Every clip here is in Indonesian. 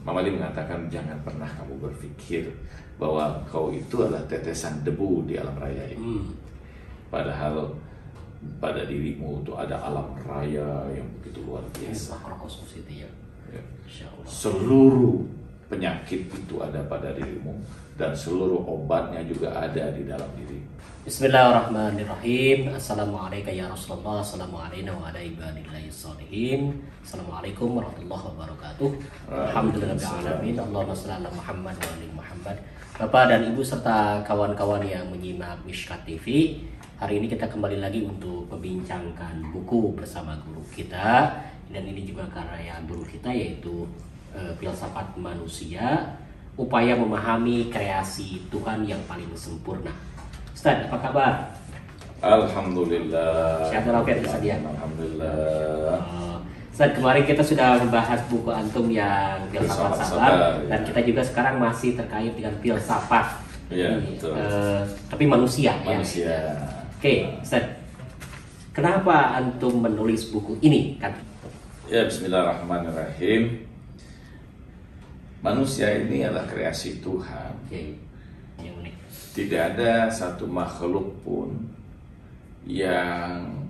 Mama Ali mengatakan jangan pernah kamu berpikir bahwa kau itu adalah tetesan debu di alam raya ini. Padahal pada dirimu itu ada alam raya yang begitu luar biasa. Makrokosmos itu ya. Seluruh penyakit itu ada pada dirimu dan seluruh obatnya juga ada di dalam diri. Bismillahirrahmanirrahim. Assalamualaikum ya Rasulullah. Assalamualaikum wa ala ibadillahi sholihin. Assalamualaikum warahmatullahi wabarakatuh. Alhamdulillahirrahmanirrahim. Allahumma shalli ala Muhammad wa ali Muhammad. Bapak dan Ibu serta kawan-kawan yang menyimak Mishkat TV, hari ini kita kembali lagi untuk membincangkan buku bersama guru kita. Dan ini juga karya guru kita, yaitu Filsafat Manusia, Upaya Memahami Kreasi Tuhan yang Paling Sempurna. Ustaz, apa kabar? Alhamdulillah. Sehat walafiat Ustaz ya? Alhamdulillah. Ustaz, kemarin kita sudah membahas buku antum yang Filsafat Sabar, dan ya. kita juga sekarang masih terkait dengan filsafat. Ya, betul. Tapi manusia. Manusia. Ya. Oke, Ustaz. Kenapa antum menulis buku ini? Ya, bismillahirrahmanirrahim. Manusia ini adalah kreasi Tuhan. Oke. Yang unik. Tidak ada satu makhluk pun yang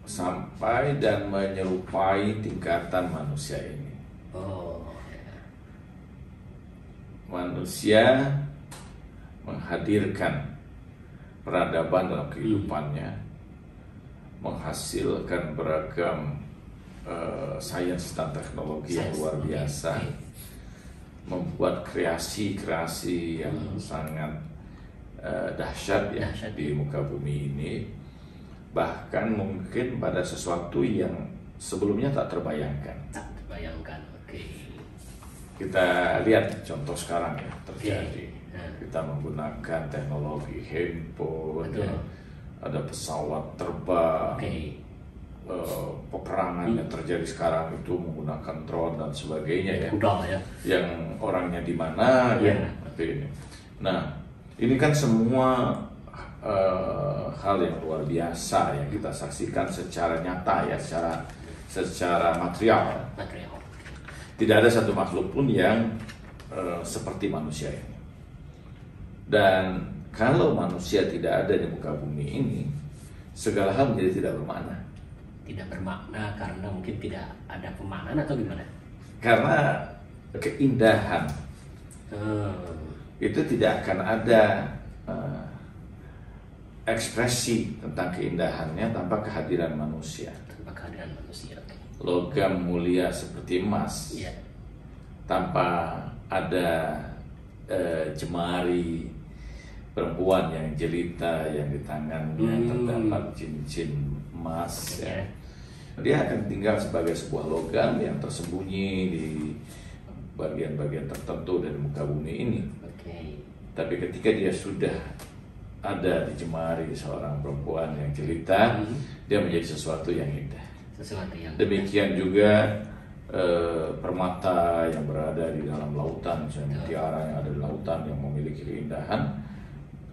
sampai dan menyerupai tingkatan manusia ini. Oh. Manusia menghadirkan peradaban dalam kehidupannya, menghasilkan beragam sains dan teknologi yang luar biasa, membuat kreasi-kreasi yang sangat dahsyat ya di muka bumi ini, bahkan mungkin pada sesuatu yang sebelumnya tak terbayangkan. Tak terbayangkan, oke. Kita lihat contoh sekarang ya terjadi. Oke. Kita menggunakan teknologi handphone, ya. Ada pesawat terbang. Oke. Peperangan yang terjadi sekarang itu menggunakan drone dan sebagainya ya. Udah ya. Yang orangnya di mana Ya. ya. Tapi ini. Nah, ini kan semua hal yang luar biasa yang kita saksikan secara nyata ya, secara material. Tidak ada satu makhluk pun yang seperti manusia ini. Dan kalau manusia tidak ada di muka bumi ini, segala hal menjadi tidak bermakna. Tidak bermakna karena mungkin tidak ada pemaknaan atau gimana? Karena keindahan itu tidak akan ada ekspresi tentang keindahannya tanpa kehadiran manusia. Tanpa kehadiran manusia. Logam mulia seperti emas, Ya. tanpa ada jemari perempuan yang jelita yang di tangannya terdapat cincin emas ya. Dia akan tinggal sebagai sebuah logam yang tersembunyi di bagian-bagian tertentu dari muka bumi ini. Tapi ketika dia sudah ada di jemari seorang perempuan yang jelita, dia menjadi sesuatu yang indah. Demikian juga permata yang berada di dalam lautan, misalnya mutiara yang ada di lautan yang memiliki keindahan.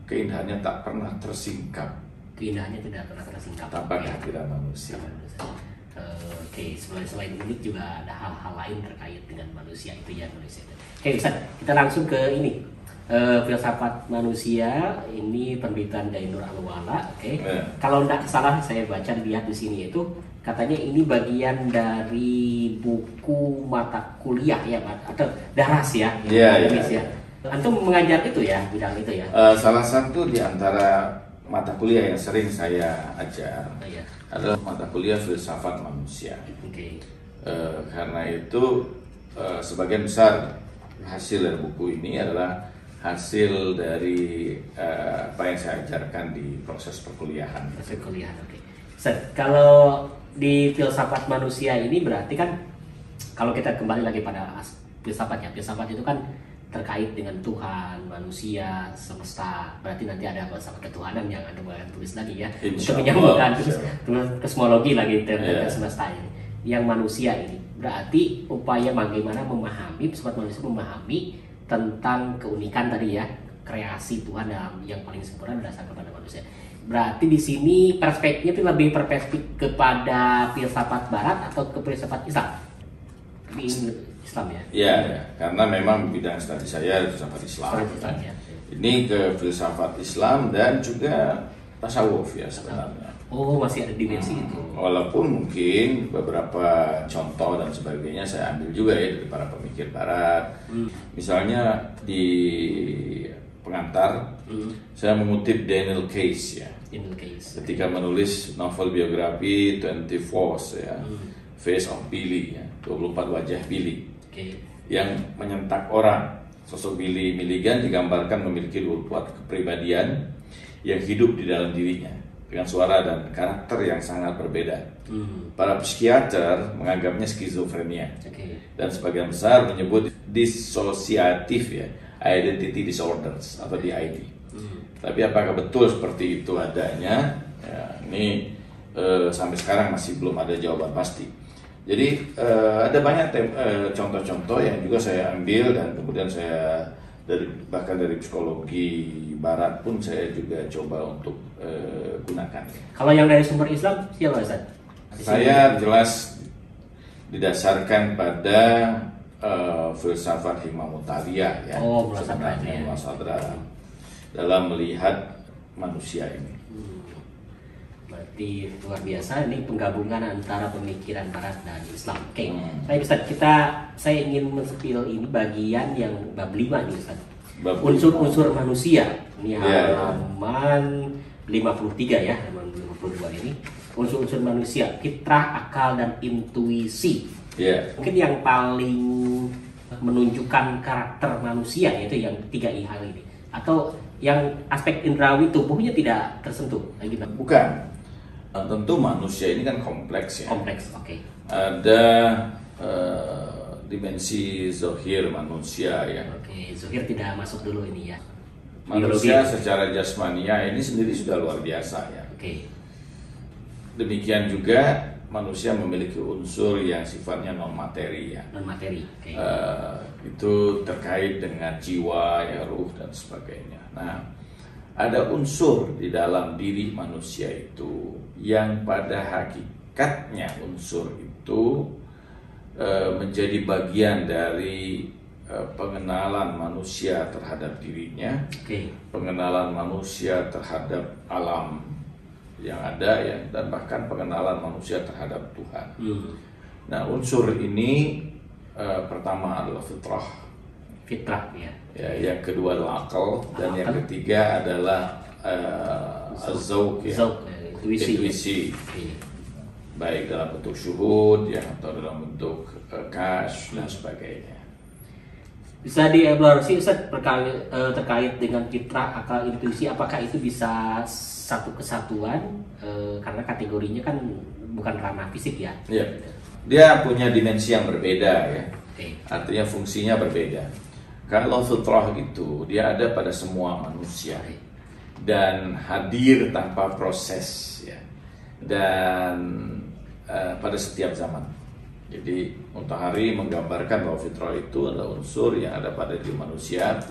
Keindahannya tak pernah tersingkap. Keindahannya tidak pernah tersingkap tanpa kehadiran manusia. Oke, selain unik juga ada hal-hal lain terkait dengan manusia itu ya, manusia. Oke, Ustaz, kita langsung ke ini. Filsafat Manusia ini penerbitan Dainur Al-Wala. Oke. Kalau tidak salah saya baca lihat di sini itu katanya ini bagian dari buku mata kuliah ya, atau daras ya, ya. Antum mengajar itu ya, bidang itu ya? Salah satu di antara mata kuliah yang sering saya ajar adalah mata kuliah Filsafat Manusia. Karena itu sebagian besar hasil dari buku ini adalah hasil dari apa yang saya ajarkan di proses perkuliahan. Perkuliahan, oke. Kalau di Filsafat Manusia ini berarti kan, kalau kita kembali lagi pada filsafat ya, filsafat itu kan terkait dengan Tuhan, manusia, semesta. Berarti nanti ada filsafat ketuhanan yang Anda boleh tulis lagi ya, untuk menyambungkan kosmologi lagi terkait semesta ini. Yang manusia ini berarti upaya bagaimana memahami, filsafat manusia memahami tentang keunikan tadi ya, kreasi Tuhan yang paling sempurna berdasarkan kepada manusia. Berarti di sini perspektifnya itu lebih perspektif kepada filsafat Barat atau ke filsafat Islam? Islam ya. Ya, ya, karena memang bidang studi saya filsafat Islam. Ya. Ini ke filsafat Islam dan juga tasawuf ya sebenarnya. Oh, masih ada dimensi itu. Walaupun mungkin beberapa contoh dan sebagainya saya ambil juga ya dari para pemikir Barat. Misalnya di pengantar, saya mengutip Daniel Case ya. Daniel Case. Ketika menulis novel biografi 24 ya, Face of Billy ya, 24 wajah Billy. Yang menyentak orang. Sosok Billy Milligan digambarkan memiliki 24 kepribadian yang hidup di dalam dirinya dengan suara dan karakter yang sangat berbeda. Para psikiater menganggapnya skizofrenia dan sebagian besar menyebut disosiatif ya, identity disorders atau DID. Tapi apakah betul seperti itu adanya? Ya, ini sampai sekarang masih belum ada jawaban pasti. Jadi ada banyak contoh-contoh yang juga saya ambil dan kemudian saya bahkan dari psikologi Barat pun saya juga coba untuk gunakan. Kalau yang dari sumber Islam siapa Ustaz? Saya jelas didasarkan pada filsafat Hikmah Mutaliyah ya, sebenarnya Muhasadra dalam melihat manusia ini. Berarti luar biasa ini penggabungan antara pemikiran Barat dan Islam. Oke, baik Ustaz, saya ingin men-spill ini bagian yang bab 5 nih Ustaz. Unsur-unsur manusia. Ini halaman 53 ya, halaman 52 ini. Unsur-unsur manusia, fitrah, akal dan intuisi. Mungkin yang paling menunjukkan karakter manusia yaitu yang 3 hal ini. Atau yang aspek indrawi tubuhnya tidak tersentuh. Bukan. Tentu manusia ini kan kompleks ya. Kompleks, oke. Ada dimensi zohir manusia ya. Oke, zohir tidak masuk dulu ini ya. Manusia secara jasmania ini sendiri sudah luar biasa ya. Oke. Demikian juga manusia memiliki unsur yang sifatnya non materi ya. Non materi. Okay. Itu terkait dengan jiwa ya, ruh dan sebagainya. Nah, ada unsur di dalam diri manusia itu yang pada hakikatnya unsur itu menjadi bagian dari pengenalan manusia terhadap dirinya, pengenalan manusia terhadap alam yang ada ya, dan bahkan pengenalan manusia terhadap Tuhan. Nah, unsur ini pertama adalah fitrah ya. Yang kedua adalah akal dan yang ketiga adalah az-zauq ya, intuisi. Baik dalam bentuk syuhud ya atau dalam bentuk kash dan sebagainya. Bisa dievaluasi Ustaz terkait dengan fitrah, akal, intuisi, apakah itu bisa satu kesatuan karena kategorinya kan bukan ranah fisik ya? Iya. Dia punya dimensi yang berbeda ya. Artinya fungsinya berbeda. Kalau fitrah itu dia ada pada semua manusia dan hadir tanpa proses ya. Dan pada setiap zaman. Jadi Mutahari menggambarkan bahwa fitrah itu adalah unsur yang ada pada diri manusia,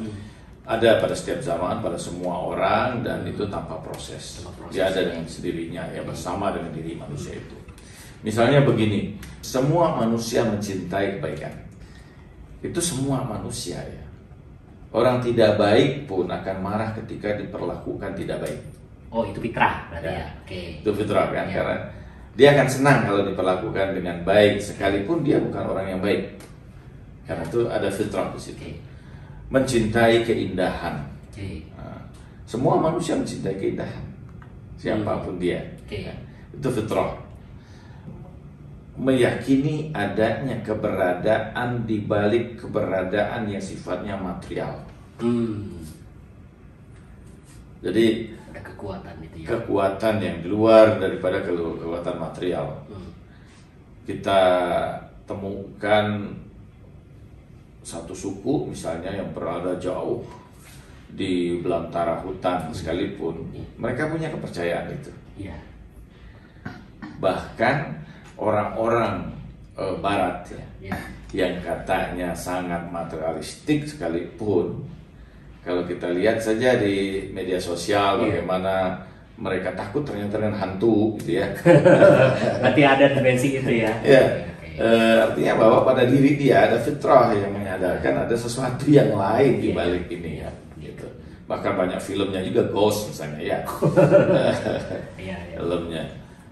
ada pada setiap zaman, pada semua orang, dan itu tanpa proses. Dia ada dengan sendirinya, ya bersama dengan diri manusia itu. Misalnya begini, semua manusia mencintai kebaikan. Itu semua manusia ya. Orang tidak baik pun akan marah ketika diperlakukan tidak baik. Oh, itu fitrah berarti ya. Itu fitrah kan, karena dia akan senang kalau diperlakukan dengan baik sekalipun dia bukan orang yang baik. Karena itu ada fitrah di situ. Mencintai keindahan. Nah, semua manusia mencintai keindahan. Siapapun dia. Itu fitrah. Meyakini adanya keberadaan di balik keberadaan yang sifatnya material. Jadi ada kekuatan itu ya. Kekuatan yang di luar daripada kekuatan material. Kita temukan satu suku misalnya yang berada jauh di belantara hutan sekalipun, mereka punya kepercayaan itu. Bahkan orang-orang Barat ya, yang katanya sangat materialistik sekalipun, kalau kita lihat saja di media sosial bagaimana mereka takut ternyata dengan hantu gitu ya. Berarti ada dimensi itu ya. Artinya bahwa pada diri dia ada fitrah yang menyadarkan ada sesuatu yang lain di balik ini ya. Gitu. Bahkan banyak filmnya juga, Ghost misalnya ya. Filmnya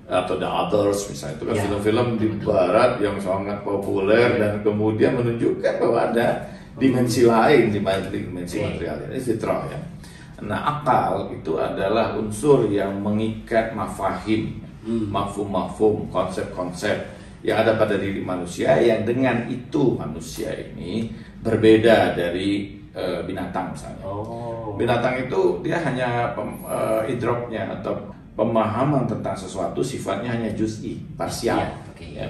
atau The Others misalnya, itu kan film-film di barat yang sangat populer dan kemudian menunjukkan bahwa ada dimensi lain di balik dimensi material ini, fitrah ya. Nah, akal itu adalah unsur yang mengikat mafahim, mafhum-mafhum, konsep-konsep yang ada pada diri manusia, yang dengan itu manusia ini berbeda dari binatang misalnya. Binatang itu dia hanya idroknya atau pemahaman tentang sesuatu sifatnya hanya juz'i, parsial. Ya.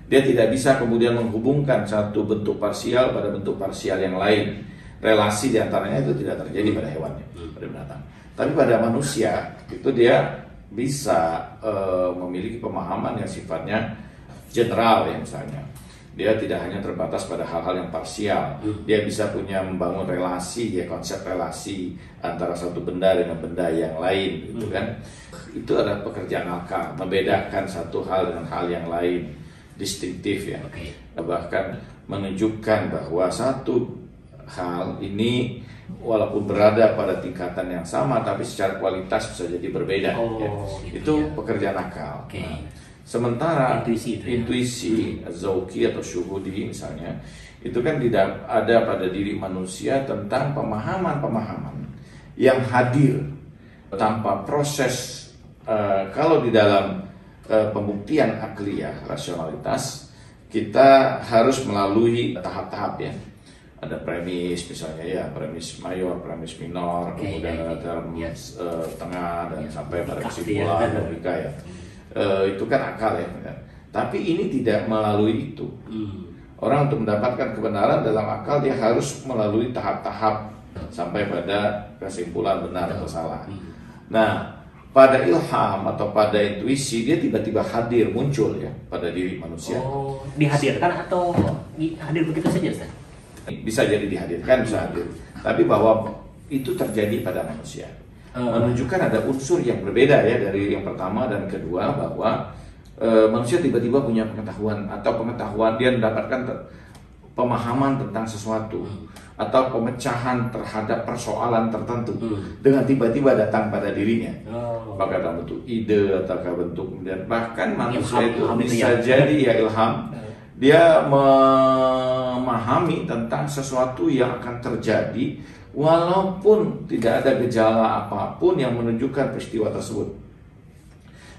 Dia tidak bisa kemudian menghubungkan satu bentuk parsial pada bentuk parsial yang lain. Relasi diantaranya itu tidak terjadi pada hewannya, pada binatang. Tapi pada manusia itu dia bisa memiliki pemahaman yang sifatnya general ya, misalnya. Dia tidak hanya terbatas pada hal-hal yang parsial. Dia bisa punya membangun relasi, ya, konsep relasi antara satu benda dengan benda yang lain, gitu kan. Itu adalah pekerjaan akal, membedakan satu hal dengan hal yang lain, distinktif ya. Bahkan menunjukkan bahwa satu hal ini walaupun berada pada tingkatan yang sama, tapi secara kualitas bisa jadi berbeda. Ya. Itu pekerjaan akal. Nah, sementara intuisi zauki atau syuhudi misalnya, itu kan tidak ada pada diri manusia tentang pemahaman-pemahaman yang hadir tanpa proses. Kalau di dalam pembuktian akliyah, rasionalitas, kita harus melalui tahap-tahap ya. Ada premis misalnya ya, premis mayor, premis minor, kemudian ada term tengah dan sampai pada kesimpulan logika ya. Itu kan akal ya. Tapi ini tidak melalui itu. Orang untuk mendapatkan kebenaran dalam akal dia harus melalui tahap-tahap sampai pada kesimpulan benar atau salah. Nah, pada ilham atau pada intuisi dia tiba-tiba hadir, muncul ya pada diri manusia. Dihadirkan atau hadir begitu saja, Ustaz? Bisa jadi dihadirkan, bisa hadir. Tapi bahwa itu terjadi pada manusia. Menunjukkan ada unsur yang berbeda ya dari yang pertama dan kedua, bahwa manusia tiba-tiba punya pengetahuan atau pengetahuan, dia mendapatkan pemahaman tentang sesuatu atau pemecahan terhadap persoalan tertentu dengan tiba-tiba datang pada dirinya. Apakah dalam bentuk ide ataukah bentuk, kemudian bahkan manusia itu bisa jadi ya ilham, dia memahami tentang sesuatu yang akan terjadi walaupun tidak ada gejala apapun yang menunjukkan peristiwa tersebut.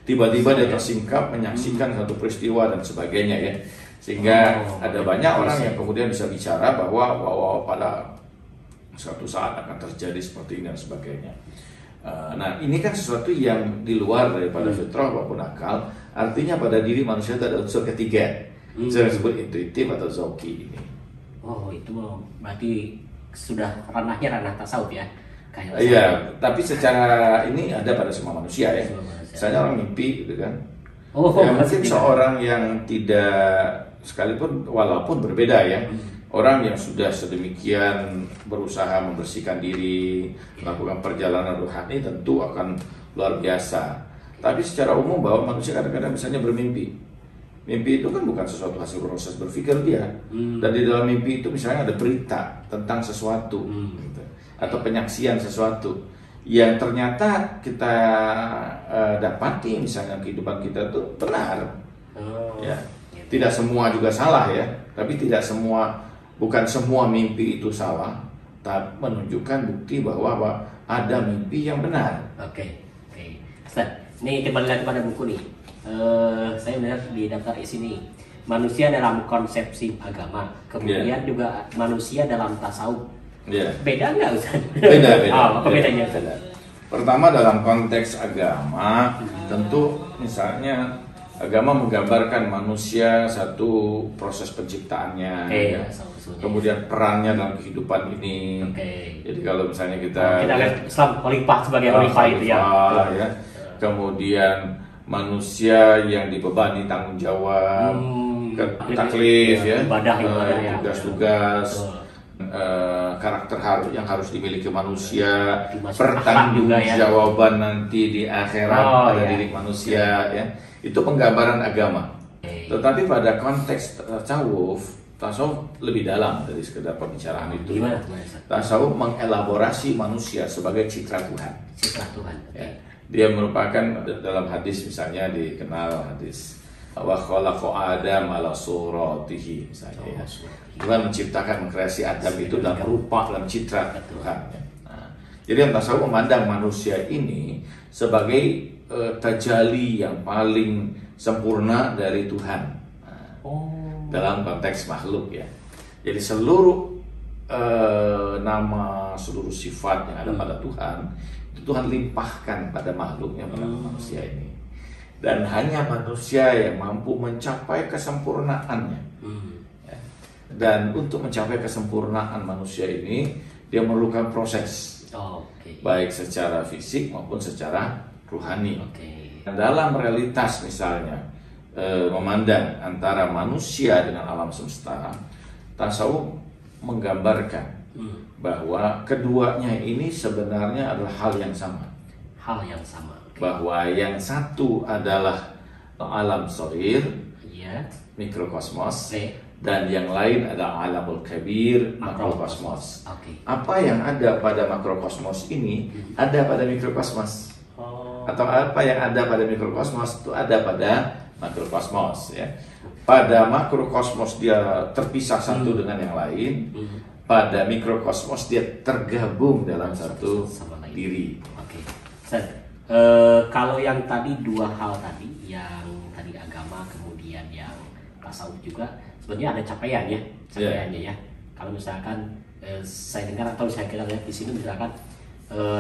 Tiba-tiba dia tersingkap menyaksikan satu peristiwa dan sebagainya ya. Sehingga ada banyak orang yang kemudian bisa bicara bahwa pada suatu saat akan terjadi seperti ini dan sebagainya. Nah, ini kan sesuatu yang di luar daripada fitrah maupun akal. Artinya pada diri manusia itu ada unsur ketiga, yang disebut intuitif atau zauki ini. Itu berarti sudah ranah tasawuf ya. Iya, tapi secara ini ada pada semua manusia ya. Misalnya orang mimpi gitu kan. Mungkin seorang yang tidak, sekalipun walaupun berbeda ya, orang yang sudah sedemikian berusaha membersihkan diri, melakukan perjalanan rohani tentu akan luar biasa. Tapi secara umum bahwa manusia kadang-kadang misalnya bermimpi. Mimpi itu kan bukan sesuatu hasil proses berpikir dia. Dan di dalam mimpi itu misalnya ada berita tentang sesuatu gitu, atau penyaksian sesuatu yang ternyata kita dapati misalnya kehidupan kita itu benar. Ya. Tidak semua juga salah ya, tapi bukan semua mimpi itu salah, tapi menunjukkan bukti bahwa ada mimpi yang benar. Oke. Ustaz, ini kembali lagi pada buku nih. Saya melihat di daftar isi ini, manusia dalam konsepsi agama, kemudian juga manusia dalam tasawuf. Beda nggak, Ustaz? Beda. Apa bedanya? Beda. Pertama, dalam konteks agama, tentu misalnya agama menggambarkan manusia satu proses penciptaannya, ya. Kemudian perannya dalam kehidupan ini. Jadi kalau misalnya kita lihat Islam khalifah sebagai khalifah itu ya. Kemudian manusia yang dibebani tanggung jawab, taklif ya, tugas-tugas, karakter yang harus dimiliki manusia, pertanggungjawaban nanti di akhirat pada diri manusia ya. Itu penggambaran agama. Tetapi pada konteks tasawuf lebih dalam dari sekedar pembicaraan itu. Gimana? Tasawuf mengelaborasi manusia sebagai citra Tuhan. Citra Tuhan. Ya. Dia merupakan dalam hadis misalnya dikenal hadis wa khalaqa Adam ala suratihi misalnya ya. Tuhan menciptakan mengkreasi Adam itu dalam rupa dalam citra Tuhan. Ya. Nah, jadi tasawuf memandang manusia ini sebagai tajalli yang paling sempurna dari Tuhan. Nah, dalam konteks makhluk ya. Jadi seluruh nama, seluruh sifat yang ada pada Tuhan itu Tuhan limpahkan pada makhluknya, pada manusia ini. Dan hanya manusia yang mampu mencapai kesempurnaannya. Ya. Dan untuk mencapai kesempurnaan manusia ini dia memerlukan proses, baik secara fisik maupun secara rohani. Dan dalam realitas misalnya memandang antara manusia dengan alam semesta, tasawuf menggambarkan bahwa keduanya ini sebenarnya adalah hal yang sama. Bahwa yang satu adalah alam shaghir, mikrokosmos, dan yang lain adalah alamul kabir, makrokosmos. Apa yang ada pada makrokosmos ini ada pada mikrokosmos. Atau apa yang ada pada mikrokosmos itu ada pada makrokosmos ya. Pada makrokosmos dia terpisah satu dengan yang lain. Pada mikrokosmos dia tergabung dalam satu diri. Kalau yang tadi dua hal tadi, yang tadi agama kemudian yang tasawuf juga sebenarnya ada capaiannya ya. Kalau misalkan saya dengar atau saya kira lihat di sini misalkan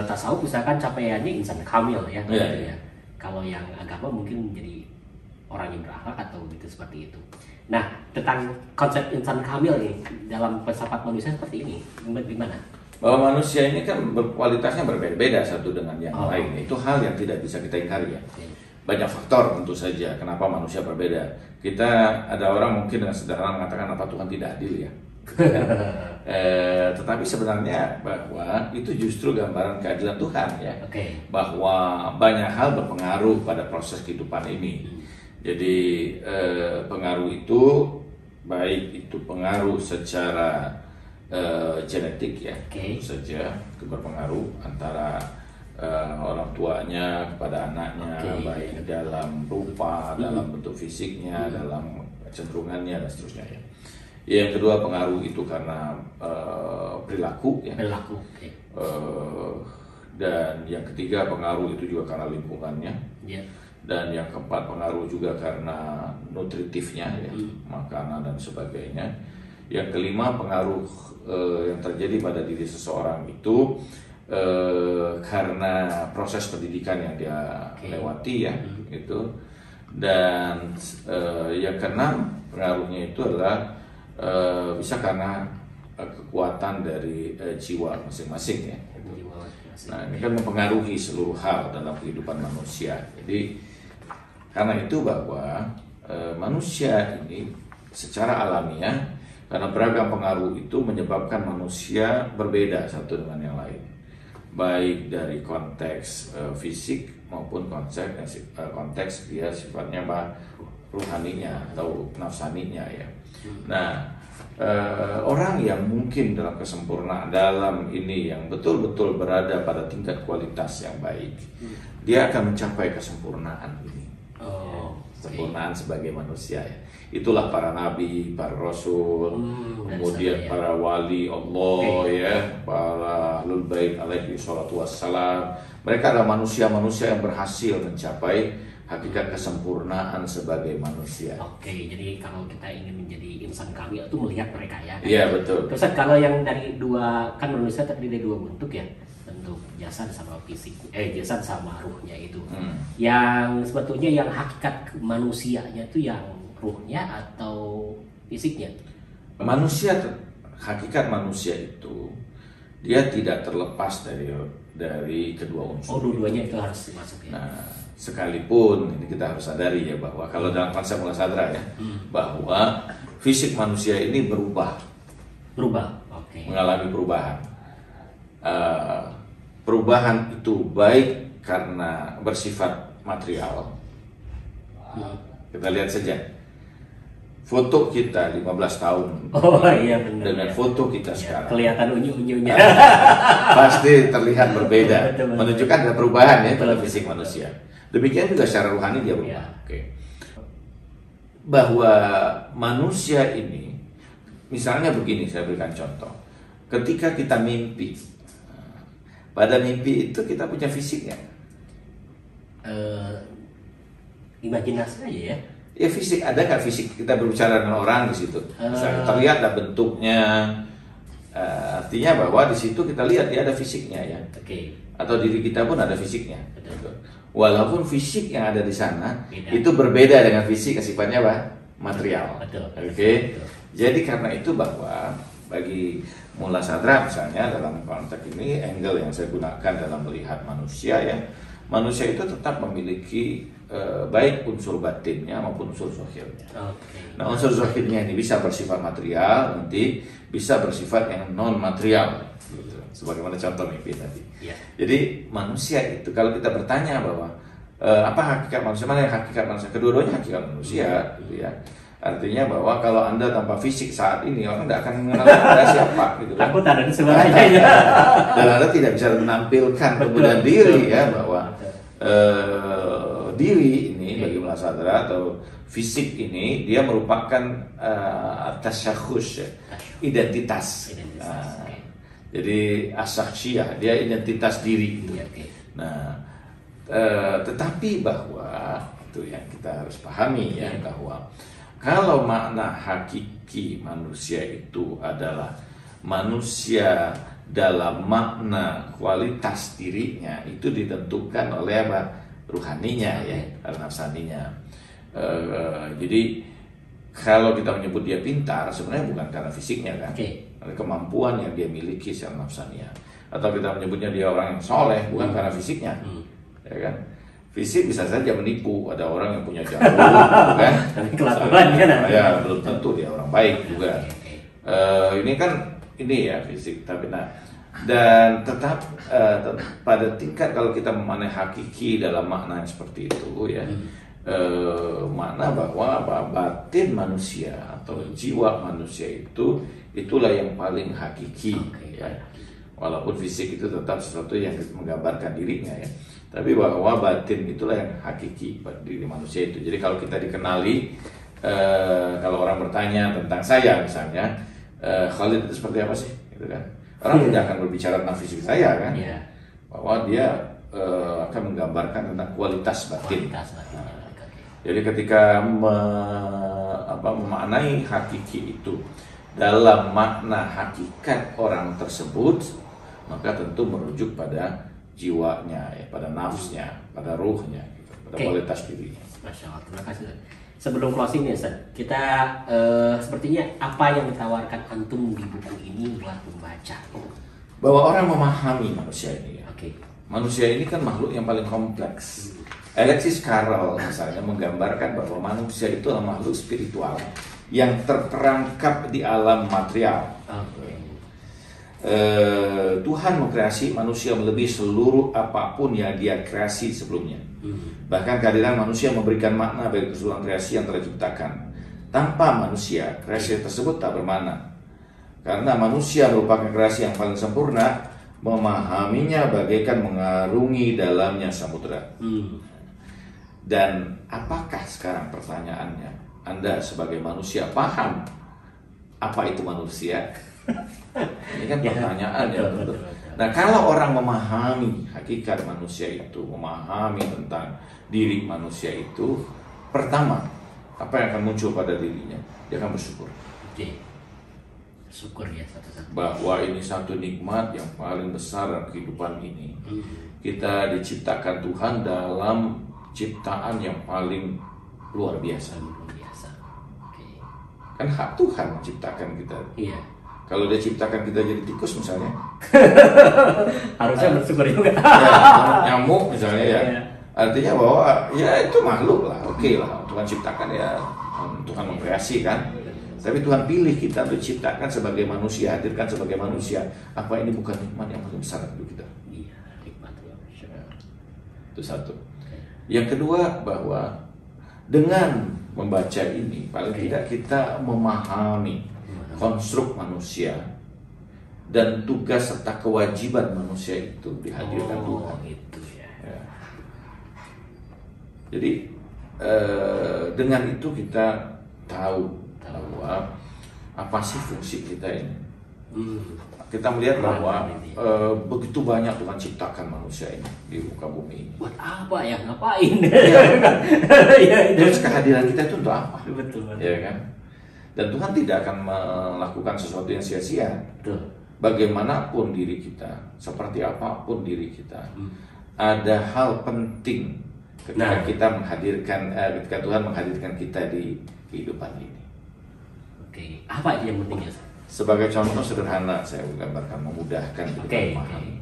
tasawuf misalkan capaiannya insan kamil ya. Kalau yang agama mungkin menjadi orang yang berakhlak atau gitu seperti itu. Nah, tentang konsep insan kamil nih dalam filsafat manusia seperti ini gimana? Bahwa manusia ini kan kualitasnya berbeda-beda satu dengan yang lain. Itu hal yang tidak bisa kita ingkari ya. Banyak faktor tentu saja kenapa manusia berbeda. Kita ada orang mungkin dengan sederhana mengatakan apa Tuhan tidak adil ya. Tetapi sebenarnya bahwa itu justru gambaran keadilan Tuhan ya. Bahwa banyak hal berpengaruh pada proses kehidupan ini. Jadi pengaruh itu baik itu pengaruh secara genetik ya, tentu saja itu berpengaruh antara orang tuanya kepada anaknya, baik dalam rupa, dalam bentuk fisiknya, dalam kecenderungannya dan seterusnya ya. Yang kedua pengaruh itu karena perilaku ya. Dan yang ketiga pengaruh itu juga karena lingkungannya. Dan yang keempat pengaruh juga karena nutritifnya ya, makanan dan sebagainya. Yang kelima pengaruh yang terjadi pada diri seseorang itu karena proses pendidikan yang dia lewati ya gitu. Dan yang keenam pengaruhnya itu adalah bisa karena kekuatan dari jiwa masing-masing ya. Nah ini kan mempengaruhi seluruh hal dalam kehidupan manusia. Jadi karena itu bahwa manusia ini secara alamiah karena beragam pengaruh itu menyebabkan manusia berbeda satu dengan yang lain, baik dari konteks fisik maupun konteks dia sifatnya ruhaninya atau nafsaninya ya. Nah orang yang mungkin dalam kesempurnaan dalam ini yang betul-betul berada pada tingkat kualitas yang baik, dia akan mencapai kesempurnaan ini. Sempurnaan sebagai manusia ya. Itulah para nabi, para rasul, kemudian para wali Allah ya, para ahlul bait alaihi salatu wassalam. Mereka adalah manusia-manusia yang berhasil mencapai hakikat kesempurnaan sebagai manusia. Jadi kalau kita ingin menjadi insan kamil itu melihat mereka ya. Iya betul. Terus kalau yang dari dua, kan manusia terdiri dari dua bentuk ya, bentuk jasad sama fisik, jasad sama ruhnya itu. Yang sebetulnya yang hakikat manusianya itu yang ruhnya atau fisiknya? Hakikat manusia itu dia tidak terlepas dari kedua unsur. Dua-duanya itu harus masuk ya. Nah, sekalipun ini kita harus sadari ya bahwa kalau dalam konsep muhasadara ya, bahwa fisik manusia ini berubah, mengalami perubahan. Perubahan itu baik karena bersifat material. Kita lihat saja foto kita 15 tahun Oh iya benar. dengan Ya. foto kita Ya, sekarang kelihatan unyu-unyunya. pasti terlihat berbeda, Betul. menunjukkan ada perubahan ya pada Betul. fisik manusia. Demikian juga secara rohani dia berubah. Ya. Oke. Bahwa manusia ini, misalnya begini, saya berikan contoh. Ketika kita mimpi, pada mimpi itu kita punya fisiknya. Imajinasi aja ya. Ya fisik, ada nggak fisik kita berbicara dengan orang di situ? Misalnya terlihat ada bentuknya, artinya bahwa di situ kita lihat dia ada fisiknya ya. Oke. Atau diri kita pun ada fisiknya. Betul. Walaupun fisik yang ada di sana Beda. itu berbeda dengan fisik yang sifatnya apa? Material. Betul. Oke. Betul. Jadi karena itu bahwa bagi Mula Sadra misalnya dalam konteks ini angle yang saya gunakan dalam melihat manusia ya, manusia itu tetap memiliki baik unsur batinnya maupun unsur zahirnya. Oke. Nah unsur zahirnya ini bisa bersifat material, nanti bisa bersifat yang non material, gitu. Sebagaimana contoh mimpi tadi. Ya. Jadi manusia itu kalau kita bertanya bahwa apa hakikat manusia, mana yang hakikat manusia, kedua-duanya hakikat manusia, gitu ya. Artinya bahwa kalau Anda tanpa fisik saat ini orang tidak akan mengenal Anda siapa, gitu kan. Takut ada suaranya ya. Dan Anda tidak bisa menampilkan kemudian diri ya bahwa diri ini bagi Mulasadra atau fisik ini dia merupakan tasyakhus ya, identitas. Identitas, Nah, oke. jadi asyakhsiyah dia identitas diri itu. Iya, oke. Nah, tetapi bahwa itu yang kita harus pahami ya bahwa kalau makna hakiki manusia itu adalah manusia dalam makna kualitas dirinya itu ditentukan oleh apa? Ruhaninya ya, nafsaninya. Jadi kalau kita menyebut dia pintar sebenarnya bukan karena fisiknya kan, karena kemampuan yang dia miliki secara nafsaninya. Atau kita menyebutnya dia orang yang soleh bukan karena fisiknya, ya kan? Fisik bisa saja menipu, ada orang yang punya jago, kan? Tapi kelakuannya nanti. Ya belum tentu dia orang baik juga. Ini kan ini ya fisik, tapi nah dan tetap pada tingkat kalau kita memaknai hakiki dalam makna yang seperti itu ya, makna bahwa batin manusia atau jiwa manusia itu itulah yang paling hakiki ya. Walaupun fisik itu tetap sesuatu yang menggambarkan dirinya ya, tapi bahwa batin itulah yang hakiki diri manusia itu. Jadi kalau kita dikenali, kalau orang bertanya tentang saya misalnya, Khalid itu seperti apa sih, gitu kan? Orang tidak akan berbicara tentang fisik saya kan, bahwa dia akan menggambarkan tentang kualitas batin. Jadi ketika memaknai hakiki itu dalam makna hakikat orang tersebut, maka tentu merujuk pada jiwanya, ya, pada nafsnya, pada ruhnya, gitu, pada kualitas dirinya. Masya Allah, terima kasih. Sebelum closing nih, Ustaz, kita sepertinya apa yang ditawarkan antum di buku ini buat membaca? Bahwa orang memahami manusia ini. Ya. Oke. Manusia ini kan makhluk yang paling kompleks. Alexis Carrel misalnya menggambarkan bahwa manusia itu adalah makhluk spiritual yang terperangkap di alam material. Tuhan mengkreasi manusia melebihi seluruh apapun yang dia kreasi sebelumnya. Bahkan kehadiran manusia memberikan makna bagi keseluruhan kreasi yang telah diciptakan. Tanpa manusia, kreasi tersebut tak bermakna. Karena manusia merupakan kreasi yang paling sempurna, memahaminya bagaikan mengarungi dalamnya samudera. Dan apakah sekarang pertanyaannya, Anda sebagai manusia paham apa itu manusia? Ini kan pertanyaan ya. Nah, kalau orang memahami hakikat manusia itu, memahami tentang diri manusia itu, pertama, apa yang akan muncul pada dirinya? Dia akan bersyukur. Syukur ya satu-satu. Bahwa ini satu nikmat yang paling besar dalam kehidupan ini. Kita diciptakan Tuhan dalam ciptaan yang paling luar biasa. Kan hak Tuhan menciptakan kita. Iya. Kalau dia ciptakan kita jadi tikus misalnya, harusnya bersyukur juga. Ya, nyamuk misalnya ya, Iya. artinya bahwa ya itu makhluk lah, oke lah, Tuhan ciptakan ya, Tuhan mengkreasi kan. Tapi Tuhan pilih kita untuk ciptakan sebagai manusia, hadirkan sebagai manusia. Apa ini bukan nikmat yang paling besar untuk kita? Iya, nikmat ya. Itu satu. Yang kedua bahwa dengan membaca ini, paling tidak kita memahami konstruk manusia dan tugas serta kewajiban manusia itu dihadirkan Tuhan. Gitu ya. Ya. Jadi dengan itu kita tahu bahwa apa sih fungsi kita ini. Kita melihat bahwa begitu banyak Tuhan ciptakan manusia ini di muka bumi ini. Buat apa ya? Ngapain? Terus kehadiran kita itu untuk apa? Betul. Ya kan? Dan Tuhan tidak akan melakukan sesuatu yang sia-sia. Betul. Bagaimanapun diri kita, seperti apapun diri kita, ada hal penting ketika kita menghadirkan, ketika Tuhan menghadirkan kita di kehidupan ini. Oke, apa itu yang pentingnya? Sebagai contoh sederhana, saya gambarkan memudahkan kita memahami.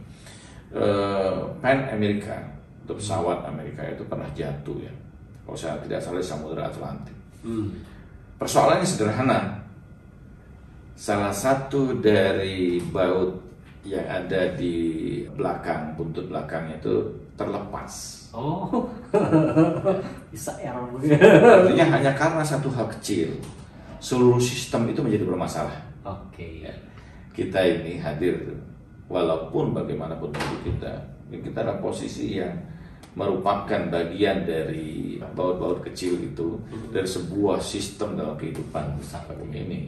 Pan Amerika, untuk pesawat Amerika itu pernah jatuh ya, kalau saya tidak salah di Samudra Atlantik. Persoalannya sederhana. Salah satu dari baut yang ada di belakang, buntut belakangnya itu terlepas. Oh, bisa error. Artinya hanya karena satu hal kecil, seluruh sistem itu menjadi bermasalah. Oke. Ya. Kita ini hadir, walaupun bagaimanapun kita dalam posisi yang merupakan bagian dari baut-baut kecil itu, dari sebuah sistem dalam kehidupan bumi ini.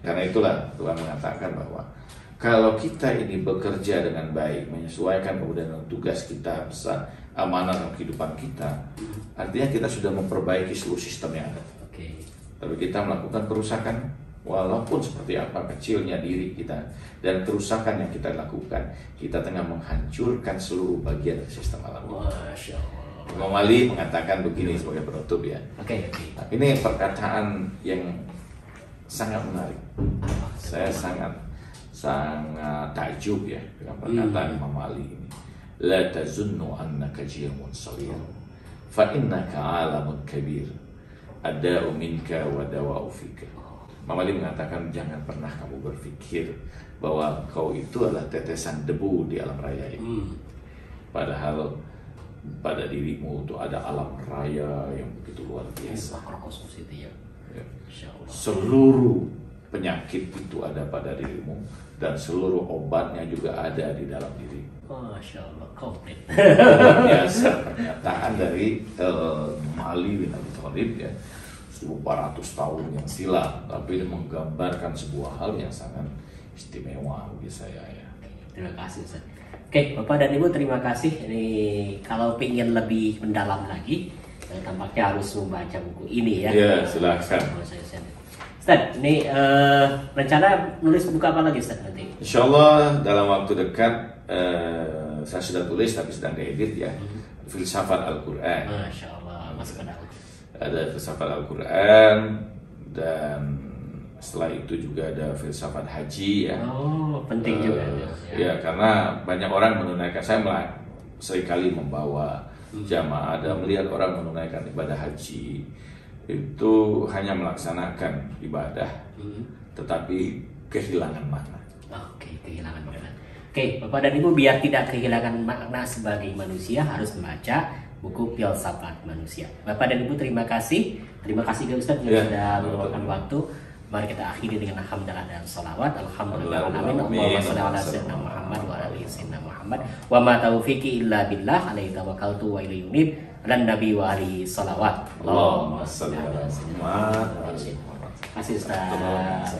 Karena itulah Tuhan mengatakan bahwa kalau kita ini bekerja dengan baik, menyesuaikan kemudian tugas kita, besar amanah dalam kehidupan kita, artinya kita sudah memperbaiki seluruh sistem yang ada. Tapi kita melakukan kerusakan, walaupun seperti apa kecilnya diri kita dan kerusakan yang kita lakukan, kita tengah menghancurkan seluruh bagian sistem alam. Masya Allah. Imam Ali mengatakan begini sebagai penutup ya. Nah, ini perkataan yang sangat menarik. Saya sangat takjub ya dengan perkataan Imam Ali ini. La tazunnu annaka jiyamun saghir fa innaka alamun kabir ada'u minka wa dawa'u fika. Imam Ali mengatakan jangan pernah kamu berpikir bahwa kau itu adalah tetesan debu di alam raya ini. Padahal pada dirimu itu ada alam raya yang begitu luar biasa. Seluruh penyakit itu ada pada dirimu dan seluruh obatnya juga ada di dalam diri. Masya Allah, komplit. Biasa pernyataan dari Ali bin Abi Thalib ya, 1400 tahun yang silam, tapi ini menggambarkan sebuah hal yang sangat istimewa bagi saya ya. Terima kasih Ustaz. Oke, Bapak dan Ibu terima kasih. Ini kalau ingin lebih mendalam lagi, tampaknya harus membaca buku ini ya. Ya, silakan. Ustaz, ini rencana nulis buku apa lagi Ustaz nanti? Insya Allah dalam waktu dekat saya sudah tulis tapi sedang diedit ya. Filsafat Al-Quran. Masya Allah, masuk ke dalam. Ada filsafat Al-Quran dan setelah itu juga ada filsafat haji ya. Oh, penting juga. Ya, karena banyak orang menunaikan. Saya seringkali membawa jamaah dan melihat orang menunaikan ibadah haji itu hanya melaksanakan ibadah, tetapi kehilangan makna. Oke, kehilangan makna. Oke, Bapak dan Ibu biar tidak kehilangan makna sebagai manusia harus membaca buku Filsafat Manusia. Bapak dan Ibu terima kasih ke Ustaz yang sudah meluangkan waktu. Mari kita akhiri dengan alhamdulillah dan salawat. Alhamdulillah Allahumma shalli ala sayyidina Muhammad wa ala ali sayyidina Muhammad. Wa ma taufiqi illa billah alaihi tawakkaltu wa ilaihi unib. Dan Nabi wa alihi salawat. Allahumma shalli ala Muhammad. Terima kasih Ustaz.